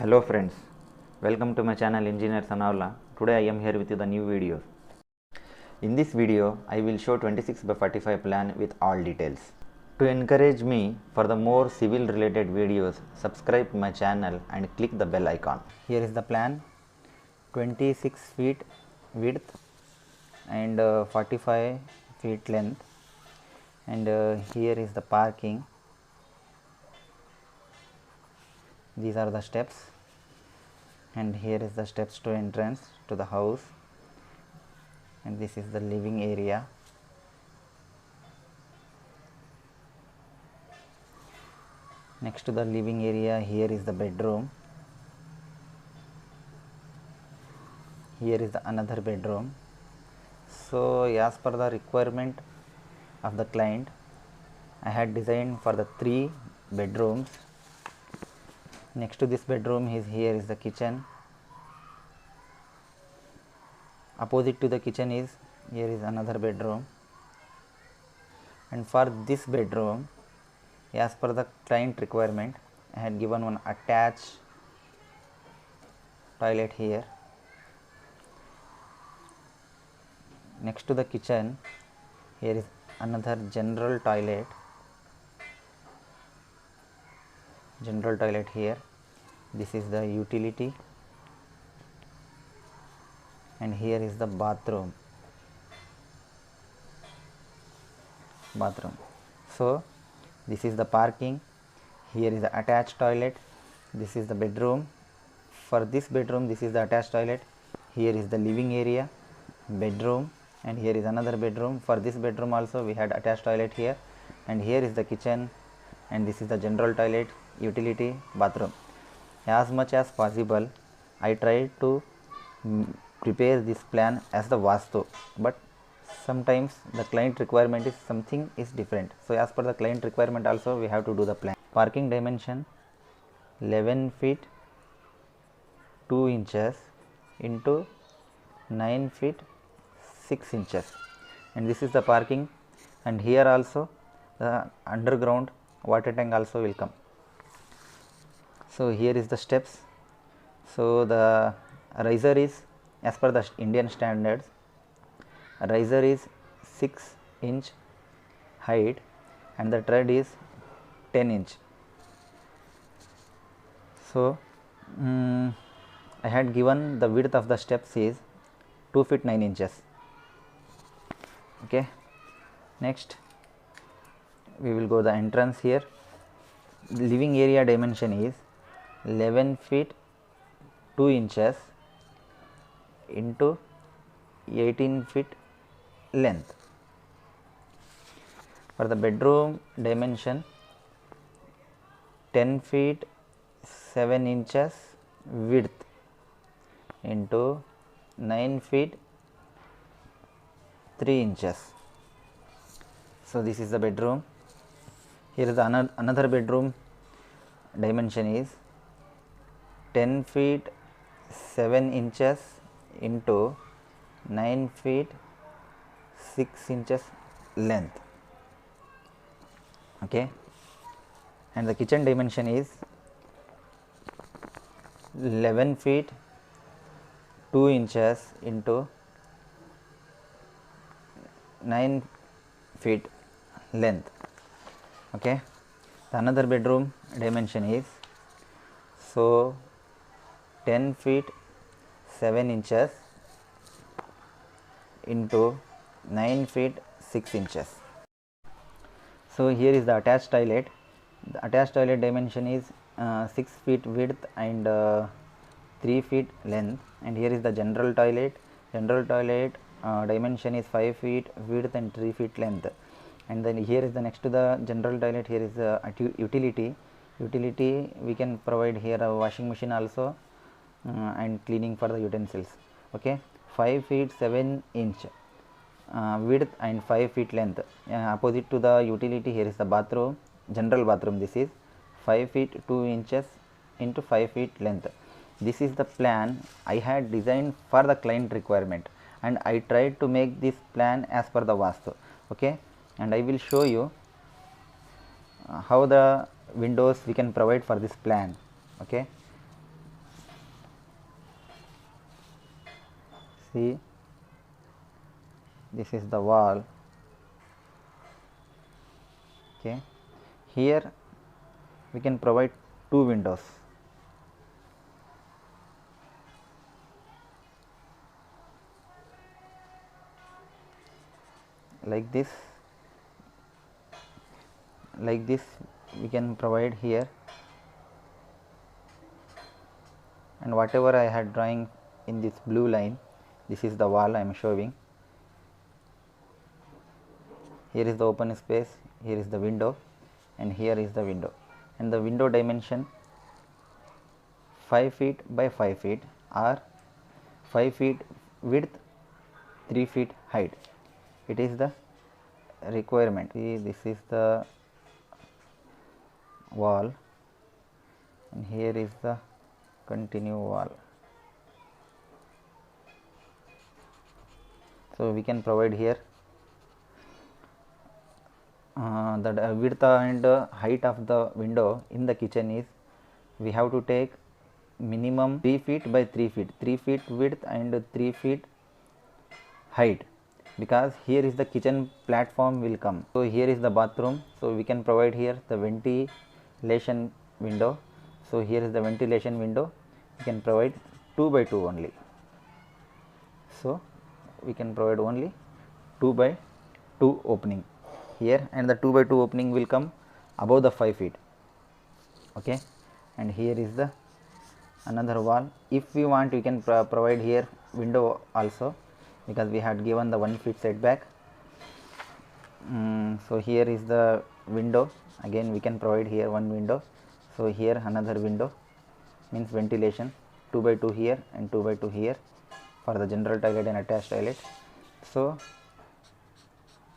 Hello friends, welcome to my channel Engineer Sanaulla. Today I am here with you the new video. In this video I will show 26 by 45 plan with all details. To encourage me for the more civil related videos, subscribe my channel and click the bell icon. Here is the plan, 26 feet width and 45 feet length, and here is the parking. These are the steps, and here is the steps to entrance to the house, and this is the living area. Next to the living area, here is the bedroom. Here is the another bedroom. So as per the requirement of the client, I had designed for the 3 bedrooms. Next to this bedroom here is the kitchen. Opposite to the kitchen is here is another bedroom, and for this bedroom, as per the client requirement, I had given one attached toilet here. Next to the kitchen, here is another general toilet here. This is the utility, and here is the bathroom. So this is the parking. Here is the attached toilet. This is the bedroom. For this bedroom, this is the attached toilet. Here is the living area, bedroom, and here is another bedroom. For this bedroom also we had attached toilet here, and here is the kitchen, and this is the general toilet, utility, bathroom. As much as possible, I tried to prepare this plan as the Vastu, but sometimes the client requirement is different. So as per the client requirement also we have to do the plan. Parking dimension 11 feet 2 inches into 9 feet 6 inches, and this is the parking, and here also the underground water tank also will come. So here is the steps. So the riser is, as per the Indian standards, riser is 6 inch height and the tread is 10 inch. So I had given the width of the steps is 2 feet 9 inches. Okay, next we will go the entrance. Here living area dimension is 11 feet 2 inches into 18 feet length. For the bedroom dimension 10 feet 7 inches width into 9 feet 3 inches. So this is the bedroom. Here is the another bedroom dimension is 10 feet 7 inches into 9 feet 6 inches length. Okay, and the kitchen dimension is 11 feet 2 inches into 9 feet length. Okay, the another bedroom dimension is so 10 feet 7 inches into 9 feet 6 inches. So here is the attached toilet. The attached toilet dimension is 6 feet width and 3 feet length, and here is the general toilet. General toilet dimension is 5 feet width and 3 feet length, and then here is the next to the general toilet, here is the utility. We can provide here a washing machine also and cleaning for the utensils. Okay, 5 feet 7 inch width and 5 feet length. Opposite to the utility, here is the bathroom, general bathroom. This is 5 feet 2 inches into 5 feet length. This is the plan I had designed for the client requirement, and I tried to make this plan as per the Vastu. Okay, and I will show you how the windows we can provide for this plan. Okay, See, this is the wall. Okay, here we can provide two windows. Like this we can provide here, and whatever I had drawing in this blue line, this is the wall I am showing. Here is the open space, here is the window, and here is the window, and the window dimension 5 feet by 5 feet or 5 feet width, 3 feet height. It is the requirement. See, this is the wall, and here is the continue wall. So we can provide here the width and height of the window in the kitchen is, we have to take minimum 3 feet by 3 feet, 3 feet width and 3 feet height, because here is the kitchen platform will come. So here is the bathroom, so we can provide here the ventilation window. So here is the ventilation window, we can provide 2 by 2 only. So we can provide only 2 by 2 opening here, and the 2 by 2 opening will come above the 5 feet. Okay, and here is the another wall. If we want, we can provide here window also, because we had given the 1 feet setback. So here is the window, again we can provide here one window. So here another window, means ventilation, 2 by 2 here and 2 by 2 here for the general toilet and attached toilet. So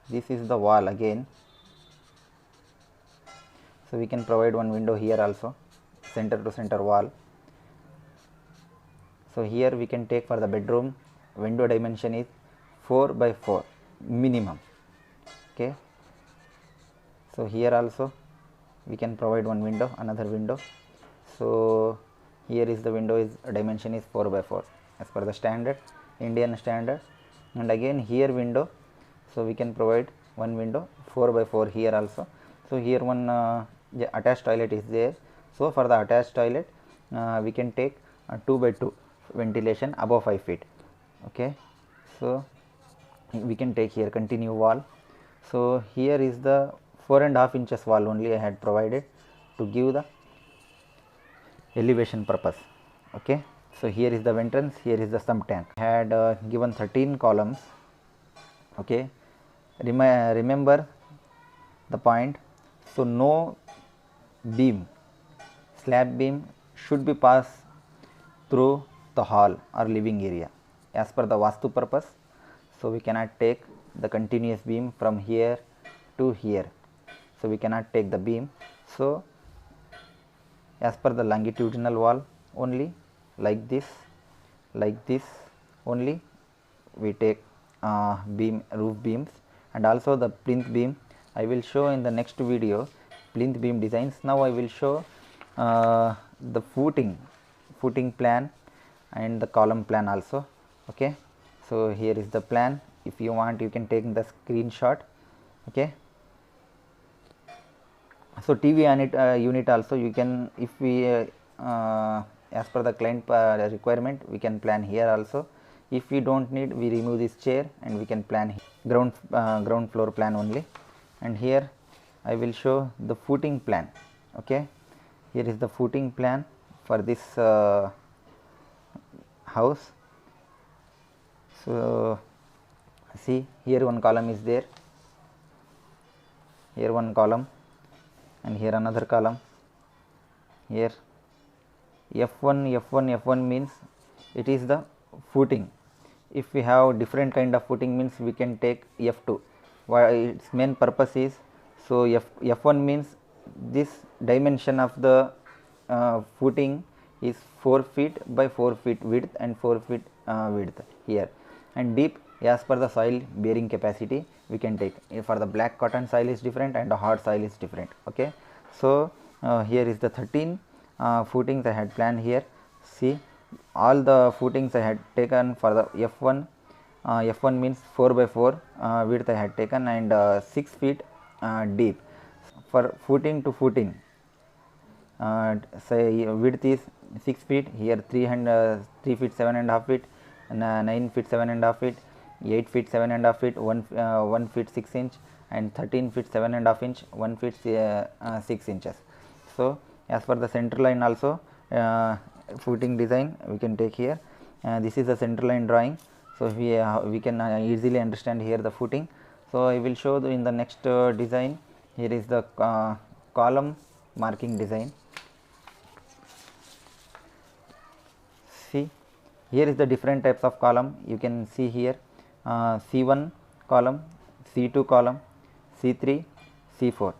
this is the wall again, so we can provide one window here also, center to center wall. So here we can take for the bedroom, window dimension is 4 by 4 minimum. Okay, so here also we can provide one window, another window. So here is the window is dimension is 4 by 4 as per the standard, Indian standard. And again here window, so we can provide one window 4 by 4 here also. So here one the attached toilet is there, so for the attached toilet we can take 2 by 2 ventilation above 5 feet. Okay, so we can take here continue wall. So here is the 4.5 inches wall only I had provided to give the elevation purpose. Okay, so here is the entrance, here is the sump tank. I had given 13 columns. Okay, remember the point. So no beam, slab beam should be passed through the hall or living area as per the vastu purpose. So we cannot take the continuous beam from here to here, so we cannot take the beam. So as per the longitudinal wall only, like this only we take beam, roof beams. And also the plinth beam I will show in the next video, plinth beam designs. Now I will show the footing plan and the column plan also. Okay, so here is the plan. If you want, you can take the screenshot. Okay, so TV unit also you can, if we as per the client requirement, we can plan here also. If we don't need, we remove this chair and we can plan ground floor plan only. And here I will show the footing plan. Okay, here is the footing plan for this house. So see, here one column is there, here one column, and here another column. Here F1 means it is the footing. If we have different kind of footing means we can take F2. Why its main purpose is, so F1 means this dimension of the footing is 4 feet by 4 feet width and 4 feet width here, and deep as per the soil bearing capacity we can take. For the black cotton soil is different and the hard soil is different. Okay, so here is the 13 footings I had planned here. See, all the footings I had taken for the F1. F1 means 4 by 4 width I had taken, and 6 feet deep. For footing to footing, say width is 6 feet, here 3 feet 7.5 feet, 9 feet 7.5 feet, 8 feet 7.5 feet, 1 feet 6 inch, and 13 feet 7.5 inch, 1 feet 6 inches. So as per the center line also, footing design we can take here. This is the center line drawing, so we can easily understand here the footing. So I will show in the next design. Here is the column marking design. See, here is the different types of column. You can see here C1 column, C2 column, C3, C4.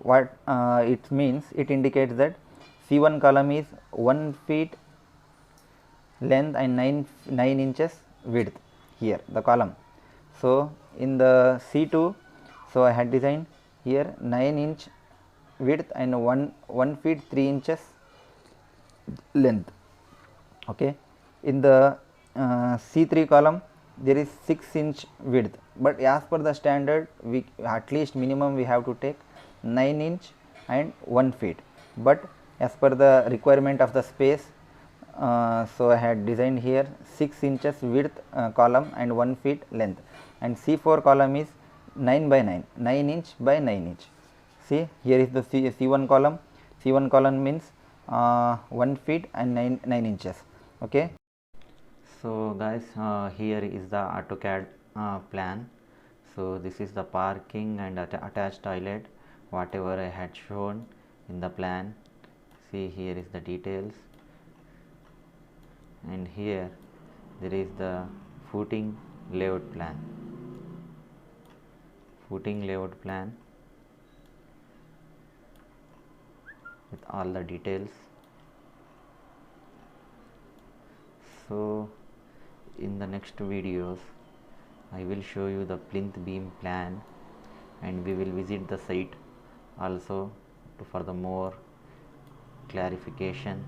What it means, it indicates that C1 column is 1 feet length and 9 inches width, here the column. So in the C2, so I had designed here 9 inch width and 1 feet 3 inches length. Okay, in the C3 column there is 6 inch width, but as per the standard, we at least minimum we have to take 9 inch and 1 feet, but as per the requirement of the space, so I had designed here 6 inches width column and 1 feet length, and C4 column is 9 by 9, 9 inch by 9 inch. See, here is the C1 column. C1 column means 1 feet and 9 inches. Okay. So guys, here is the AutoCAD plan. So this is the parking and attached toilet, whatever I had shown in the plan. See, here is the details, and here there is the footing layout plan. Footing layout plan with all the details. So in the next videos I will show you the plinth beam plan, and we will visit the site also for the more clarification.